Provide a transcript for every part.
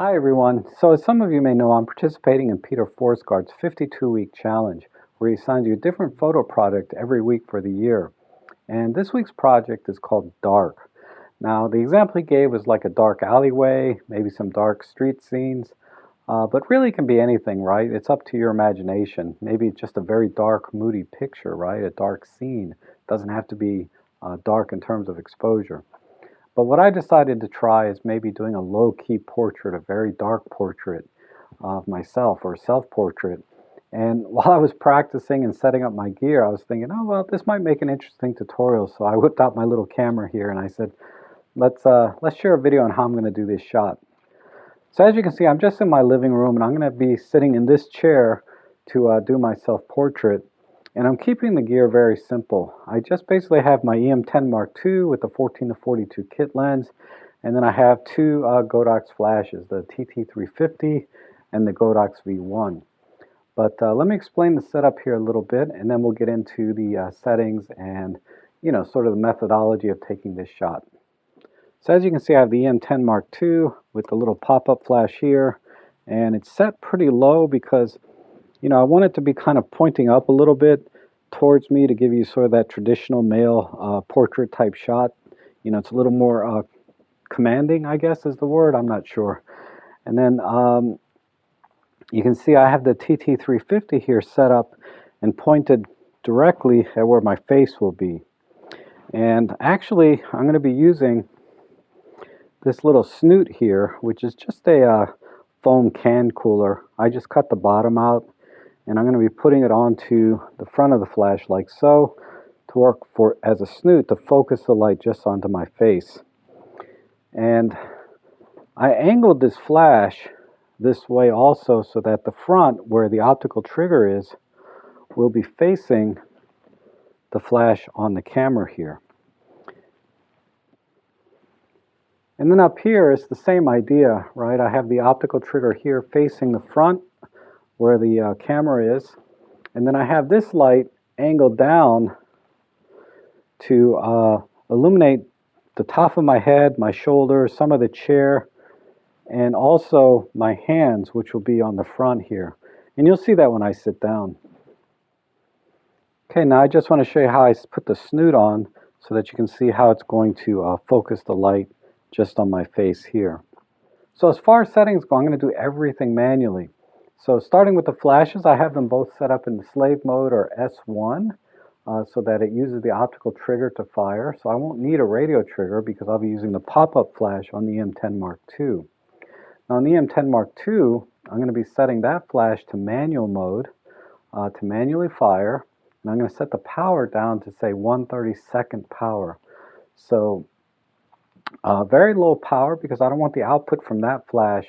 Hi everyone. So as some of you may know, I'm participating in Peter Forsgaard's 52-week challenge, where he assigns you a different photo project every week for the year. And this week's project is called Dark. Now, the example he gave was like a dark alleyway, maybe some dark street scenes, but really it can be anything, right? It's up to your imagination. Maybe it's just a very dark, moody picture, right? A dark scene. It doesn't have to be dark in terms of exposure. But what I decided to try is maybe doing a low-key portrait, a very dark portrait of myself, or a self-portrait. And while I was practicing and setting up my gear, I was thinking, oh, well, this might make an interesting tutorial. So I whipped out my little camera here and I said, let's share a video on how I'm going to do this shot. So as you can see, I'm just in my living room and I'm going to be sitting in this chair to do my self-portrait. And I'm keeping the gear very simple. I just basically have my EM10 Mark II with the 14-42 kit lens, and then I have two Godox flashes, the TT350 and the Godox V1. But let me explain the setup here a little bit, and then we'll get into the settings and sort of the methodology of taking this shot. So as you can see, I have the EM10 Mark II with the little pop-up flash here, and it's set pretty low because I want it to be kind of pointing up a little bit towards me to give you sort of that traditional male portrait type shot. It's a little more commanding, I guess is the word. I'm not sure. And then you can see I have the TT350 here set up and pointed directly at where my face will be. And actually, I'm going to be using this little snoot here, which is just a foam can cooler. I just cut the bottom out, and I'm going to be putting it onto the front of the flash like so to work as a snoot to focus the light just onto my face. And I angled this flash this way also so that the front, where the optical trigger is, will be facing the flash on the camera here. And then up here it's the same idea, right? I have the optical trigger here facing the front where the camera is, and then I have this light angled down to illuminate the top of my head, my shoulders, some of the chair, and also my hands, which will be on the front here. And you'll see that when I sit down. Okay, now I just want to show you how I put the snoot on so that you can see how it's going to focus the light just on my face here. So as far as settings go, I'm going to do everything manually. So starting with the flashes, I have them both set up in the slave mode, or S1, so that it uses the optical trigger to fire. So I won't need a radio trigger because I'll be using the pop-up flash on the EM10 Mark II. Now on the EM10 Mark II, I'm going to be setting that flash to manual mode to manually fire. And I'm going to set the power down to say 1/32 power. So very low power because I don't want the output from that flash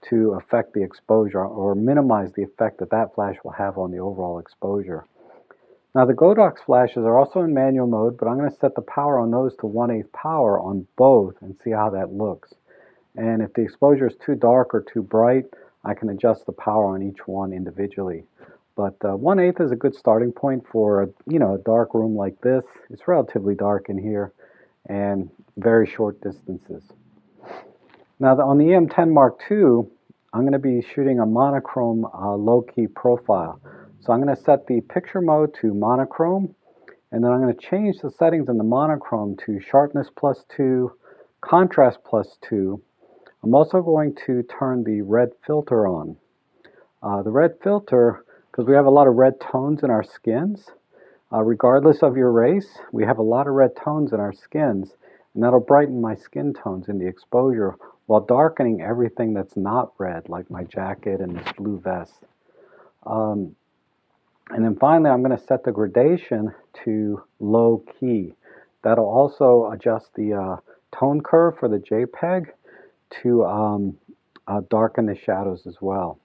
to affect the exposure or minimize the effect that that flash will have on the overall exposure. Now the Godox flashes are also in manual mode, but I'm going to set the power on those to 1/8 power on both and see how that looks. And if the exposure is too dark or too bright, I can adjust the power on each one individually. But 1/8 is a good starting point for a dark room like this. It's relatively dark in here and very short distances. Now on the EM10 Mark II, I'm going to be shooting a monochrome low-key profile. So I'm going to set the picture mode to monochrome, and then I'm going to change the settings in the monochrome to sharpness +2, contrast +2. I'm also going to turn the red filter on. The red filter, because we have a lot of red tones in our skins, regardless of your race, we have a lot of red tones in our skins, and that'll brighten my skin tones in the exposure while darkening everything that's not red, like my jacket and this blue vest. And then finally, I'm going to set the gradation to low key. That'll also adjust the tone curve for the JPEG to darken the shadows as well.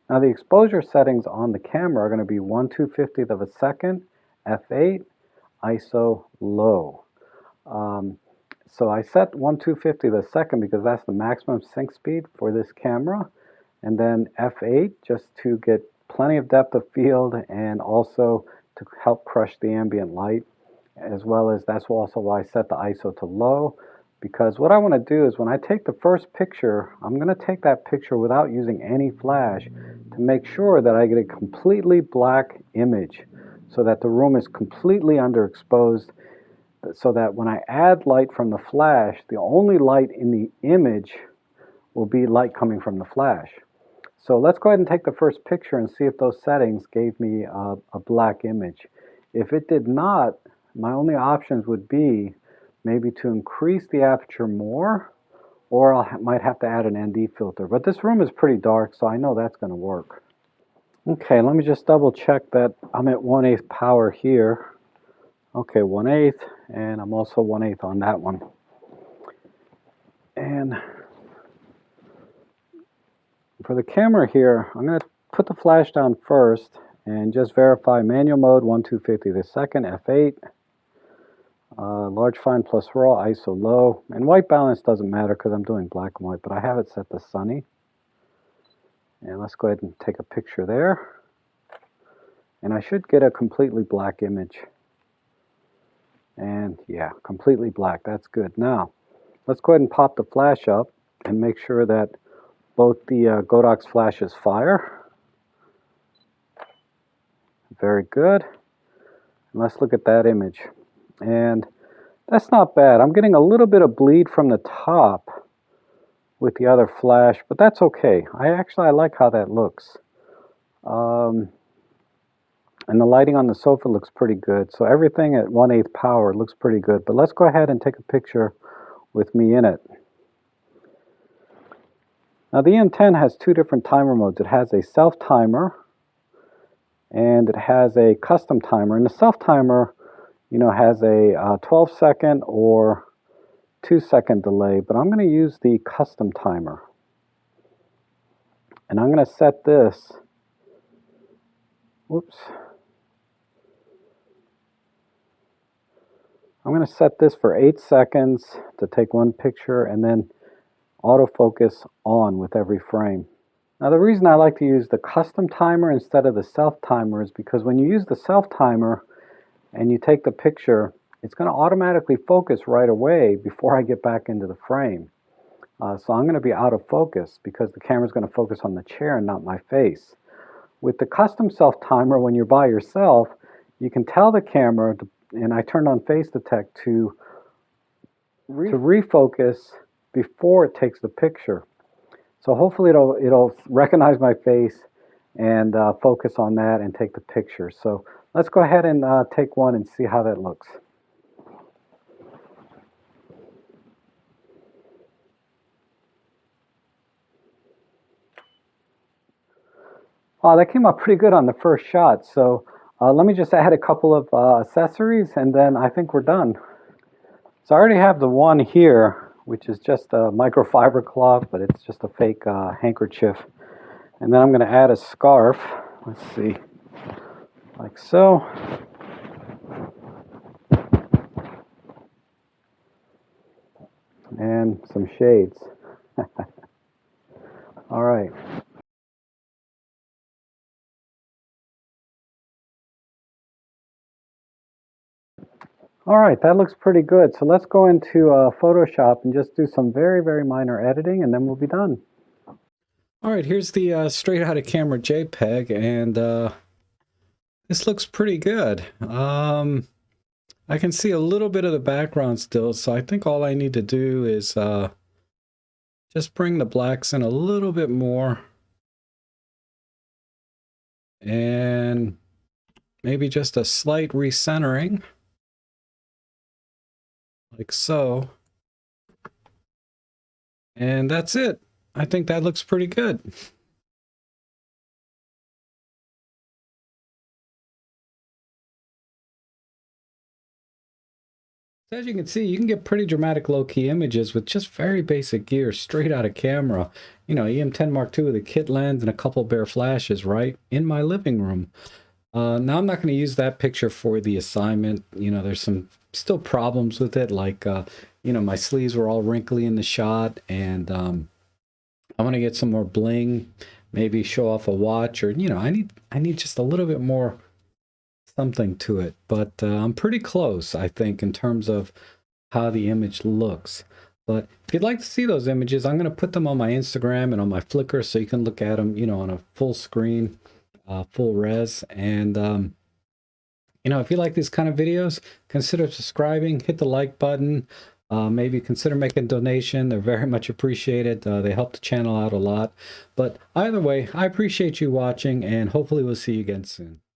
Now the exposure settings on the camera are going to be 1/250th of a second, f8, ISO low. So I set 1/250th of a second because that's the maximum sync speed for this camera, and then f8 just to get plenty of depth of field and also to help crush the ambient light, as well as that's also why I set the ISO to low, because what I want to do is when I take the first picture, I'm going to take that picture without using any flash to make sure that I get a completely black image so that the room is completely underexposed, so that when I add light from the flash, the only light in the image will be light coming from the flash. So let's go ahead and take the first picture and see if those settings gave me a black image. If it did not, my only options would be maybe to increase the aperture more, or I might have to add an ND filter. But this room is pretty dark, so I know that's going to work. Okay, let me just double check that I'm at 1/8 power here. Okay, 1/8, and I'm also 1/8 on that one. And for the camera here, I'm going to put the flash down first and just verify manual mode 1250 the second, F8. Large fine plus raw, ISO low, and white balance doesn't matter because I'm doing black and white, but I have it set to sunny. And let's go ahead and take a picture there. And I should get a completely black image. And yeah, completely black, that's good. Now, let's go ahead and pop the flash up and make sure that both the Godox flashes fire. Very good. And let's look at that image. And that's not bad. I'm getting a little bit of bleed from the top with the other flash, but that's okay. I like how that looks. And the lighting on the sofa looks pretty good. So everything at 1/8 power looks pretty good. But let's go ahead and take a picture with me in it. Now the EM10 has two different timer modes. It has a self timer and it has a custom timer. And the self timer, you know, has a 12-second or 2-second delay, but I'm going to use the custom timer. And I'm going to set this, whoops. I'm going to set this for 8 seconds to take one picture and then autofocus on with every frame. Now the reason I like to use the custom timer instead of the self timer is because when you use the self timer and you take the picture, it's going to automatically focus right away before I get back into the frame. So I'm going to be out of focus because the camera is going to focus on the chair and not my face. With the custom self timer, when you're by yourself, you can tell the camera, and I turned on face detect to refocus before it takes the picture. So hopefully it'll recognize my face and focus on that and take the picture. So let's go ahead and take one and see how that looks. That came out pretty good on the first shot. So let me just add a couple of accessories and then I think we're done. So I already have the one here, which is just a microfiber cloth, but it's just a fake handkerchief. And then I'm going to add a scarf. Let's see, like so. And some shades. All right. All right, that looks pretty good. So let's go into Photoshop and just do some very, very minor editing and then we'll be done. All right, here's the straight out of camera JPEG and this looks pretty good. I can see a little bit of the background still, so I think all I need to do is just bring the blacks in a little bit more and maybe just a slight recentering. Like so. And that's it. I think that looks pretty good. So as you can see, you can get pretty dramatic low-key images with just very basic gear straight out of camera. You know, EM10 Mark II with a kit lens and a couple bare flashes right in my living room. Now I'm not going to use that picture for the assignment. You know, there's some still problems with it, like you know, my sleeves were all wrinkly in the shot, and I want to get some more bling, maybe show off a watch, or you know, I need just a little bit more something to it. But I'm pretty close, I think, in terms of how the image looks. But if you'd like to see those images, I'm going to put them on my Instagram and on my Flickr so you can look at them, on a full screen, full res. And, if you like these kind of videos, consider subscribing, hit the like button, maybe consider making a donation. They're very much appreciated. They help the channel out a lot. But either way, I appreciate you watching, and hopefully we'll see you again soon.